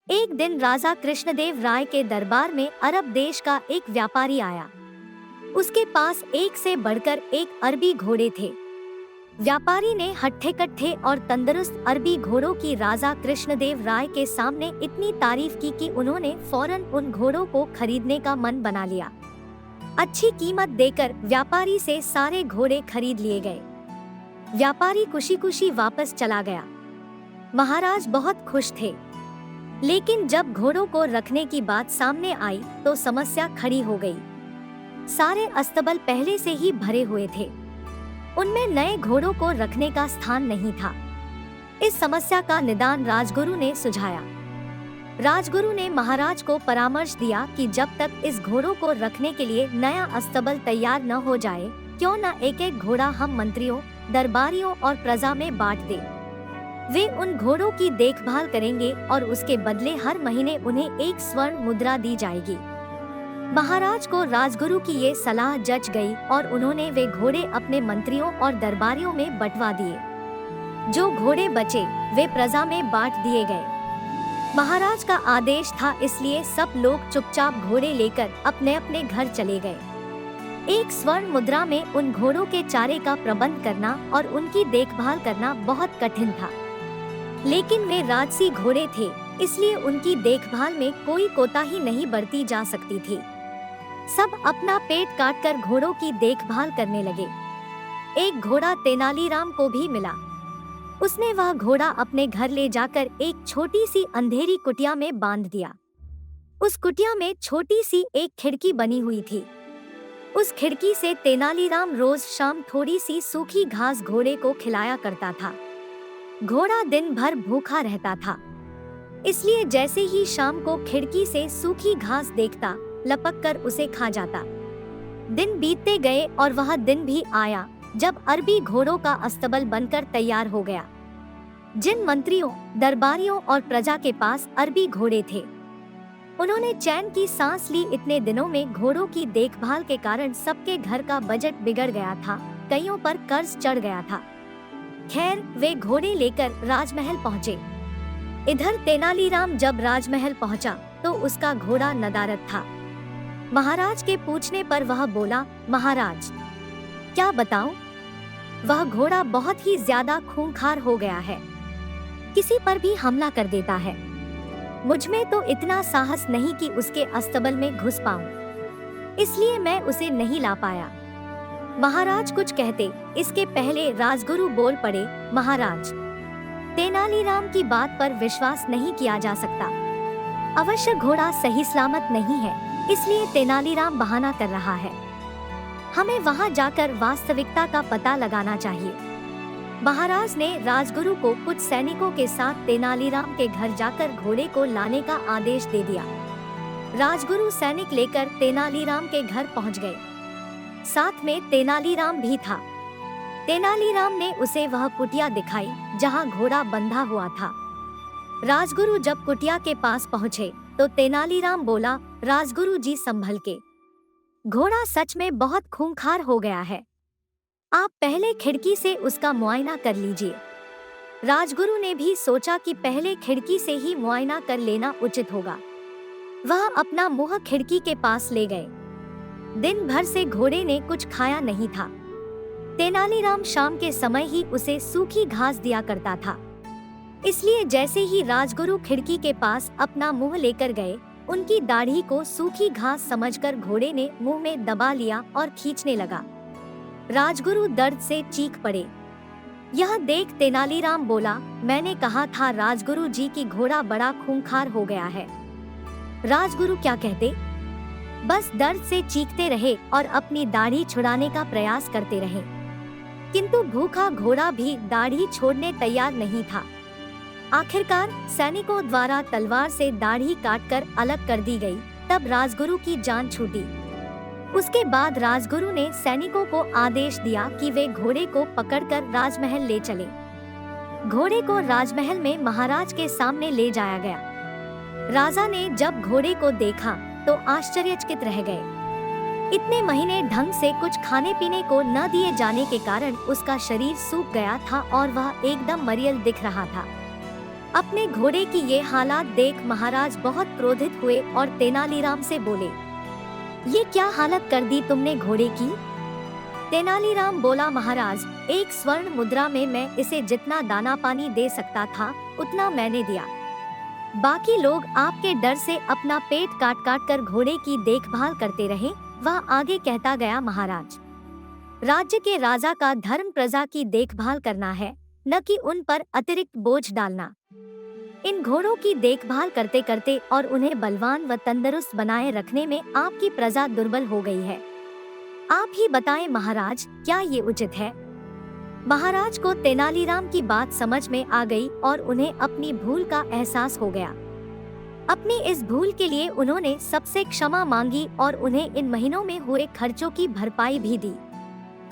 एक दिन राजा कृष्णदेव राय के दरबार में अरब देश का एक व्यापारी आया। उसके पास एक से बढ़कर एक अरबी घोड़े थे। व्यापारी ने हट्ठे-कट्ठे और तंदुरुस्त अरबी घोड़ों की राजा कृष्णदेव राय के सामने इतनी तारीफ की कि उन्होंने फौरन उन घोड़ों को खरीदने का मन बना लिया। अच्छी कीमत देकर व्यापारी से सारे घोड़े खरीद लिए गए। व्यापारी खुशी-खुशी वापस चला गया। महाराज बहुत खुश थे, लेकिन जब घोड़ों को रखने की बात सामने आई तो समस्या खड़ी हो गई। सारे अस्तबल पहले से ही भरे हुए थे, उनमें नए घोड़ों को रखने का स्थान नहीं था। इस समस्या का निदान राजगुरु ने सुझाया। राजगुरु ने महाराज को परामर्श दिया कि जब तक इस घोड़ों को रखने के लिए नया अस्तबल तैयार न हो जाए, क्यों न एक एक घोड़ा हम मंत्रियों, दरबारियों और प्रजा में बांट दें। वे उन घोड़ों की देखभाल करेंगे और उसके बदले हर महीने उन्हें एक स्वर्ण मुद्रा दी जाएगी। महाराज को राजगुरु की ये सलाह जच गई और उन्होंने वे घोड़े अपने मंत्रियों और दरबारियों में बंटवा दिए। जो घोड़े बचे वे प्रजा में बांट दिए गए। महाराज का आदेश था, इसलिए सब लोग चुपचाप घोड़े लेकर अपने अपने घर चले गए। एक स्वर्ण मुद्रा में उन घोड़ों के चारे का प्रबंध करना और उनकी देखभाल करना बहुत कठिन था, लेकिन वे राजसी घोड़े थे, इसलिए उनकी देखभाल में कोई कोताही नहीं बरती जा सकती थी। सब अपना पेट काटकर घोड़ों की देखभाल करने लगे। एक घोड़ा तेनालीराम को भी मिला। उसने वह घोड़ा अपने घर ले जाकर एक छोटी सी अंधेरी कुटिया में बांध दिया। उस कुटिया में छोटी सी एक खिड़की बनी हुई थी। उस खिड़की से तेनालीराम रोज शाम थोड़ी सी सूखी घास घोड़े को खिलाया करता था। घोड़ा दिन भर भूखा रहता था, इसलिए जैसे ही शाम को खिड़की से सूखी घास देखता, लपक कर उसे खा जाता। दिन बीतते गए और वह दिन भी आया जब अरबी घोड़ों का अस्तबल बनकर तैयार हो गया। जिन मंत्रियों, दरबारियों और प्रजा के पास अरबी घोड़े थे, उन्होंने चैन की सांस ली। इतने दिनों में घोड़ों की देखभाल के कारण सबके घर का बजट बिगड़ गया था, कईयों पर कर्ज चढ़ गया था। खैर, वे घोड़े लेकर राजमहल पहुँचे। इधर तेनालीराम जब राजमहल पहुँचा तो उसका घोड़ा नदारद था। महाराज के पूछने पर वह बोला, महाराज क्या बताऊं? वह घोड़ा बहुत ही ज्यादा खूंखार हो गया है, किसी पर भी हमला कर देता है। मुझमें तो इतना साहस नहीं कि उसके अस्तबल में घुस पाऊं, इसलिए मैं उसे नहीं ला पाया। महाराज कुछ कहते, इसके पहले राजगुरु बोल पड़े, महाराज, तेनालीराम की बात पर विश्वास नहीं किया जा सकता। अवश्य घोड़ा सही सलामत नहीं है, इसलिए तेनालीराम बहाना कर रहा है। हमें वहां जाकर वास्तविकता का पता लगाना चाहिए। महाराज ने राजगुरु को कुछ सैनिकों के साथ तेनालीराम के घर जाकर घोड़े को लाने का आदेश दे दिया। राजगुरु सैनिक लेकर तेनालीराम के घर पहुंच गए। साथ में तेनालीराम भी था। तेनालीराम ने उसे वह कुटिया दिखाई जहां घोड़ा बंधा हुआ था। राजगुरु जब कुटिया के पास पहुंचे तो तेनालीराम बोला, राजगुरु जी संभल के, घोड़ा सच में बहुत खूंखार हो गया है। आप पहले खिड़की से उसका मुआयना कर लीजिए। राजगुरु ने भी सोचा कि पहले खिड़की से ही मुआयना कर लेना उचित होगा। वह अपना मुंह खिड़की के पास ले गए। दिन भर से घोड़े ने कुछ खाया नहीं था। तेनालीराम शाम के समय ही उसे सूखी घास दिया करता था, इसलिए जैसे ही राजगुरु खिड़की के पास अपना मुंह लेकर गए, उनकी दाढ़ी को सूखी घास समझकर घोड़े ने मुंह में दबा लिया और खींचने लगा। राजगुरु दर्द से चीख पड़े। यह देख तेनालीराम बोला, मैंने कहा था राजगुरु जी की घोड़ा बड़ा खूंखार हो गया है। राजगुरु क्या कहते, बस दर्द से चीखते रहे और अपनी दाढ़ी छुड़ाने का प्रयास करते रहे, किंतु भूखा घोड़ा भी दाढ़ी छोड़ने तैयार नहीं था। आखिरकार सैनिकों द्वारा तलवार से दाढ़ी काटकर अलग कर दी गई। तब राजगुरु की जान छूटी। उसके बाद राजगुरु ने सैनिकों को आदेश दिया कि वे घोड़े को पकड़कर राजमहल ले चले। घोड़े को राजमहल में महाराज के सामने ले जाया गया। राजा ने जब घोड़े को देखा तो आश्चर्यचकित रह गए। इतने महीने ढंग से कुछ खाने पीने को न दिए जाने के कारण उसका शरीर सूख गया था और वह एकदम मरियल दिख रहा था। अपने घोड़े की ये हालात देख महाराज बहुत क्रोधित हुए और तेनालीराम से बोले, ये क्या हालत कर दी तुमने घोड़े की? तेनालीराम बोला, महाराज, एक स्वर्ण मुद्रा में मैं इसे जितना दाना पानी दे सकता था उतना मैंने दिया। बाकी लोग आपके डर से अपना पेट काट काट कर घोड़े की देखभाल करते रहे। वह आगे कहता गया, महाराज, राज्य के राजा का धर्म प्रजा की देखभाल करना है, न कि उन पर अतिरिक्त बोझ डालना। इन घोड़ों की देखभाल करते करते और उन्हें बलवान व तंदुरुस्त बनाए रखने में आपकी प्रजा दुर्बल हो गई है। आप ही बताएं महाराज, क्या ये उचित है? महाराज को तेनालीराम की बात समझ में आ गई और उन्हें अपनी भूल का एहसास हो गया। अपनी इस भूल के लिए उन्होंने सबसे क्षमा मांगी और उन्हें इन महीनों में हुए खर्चों की भरपाई भी दी।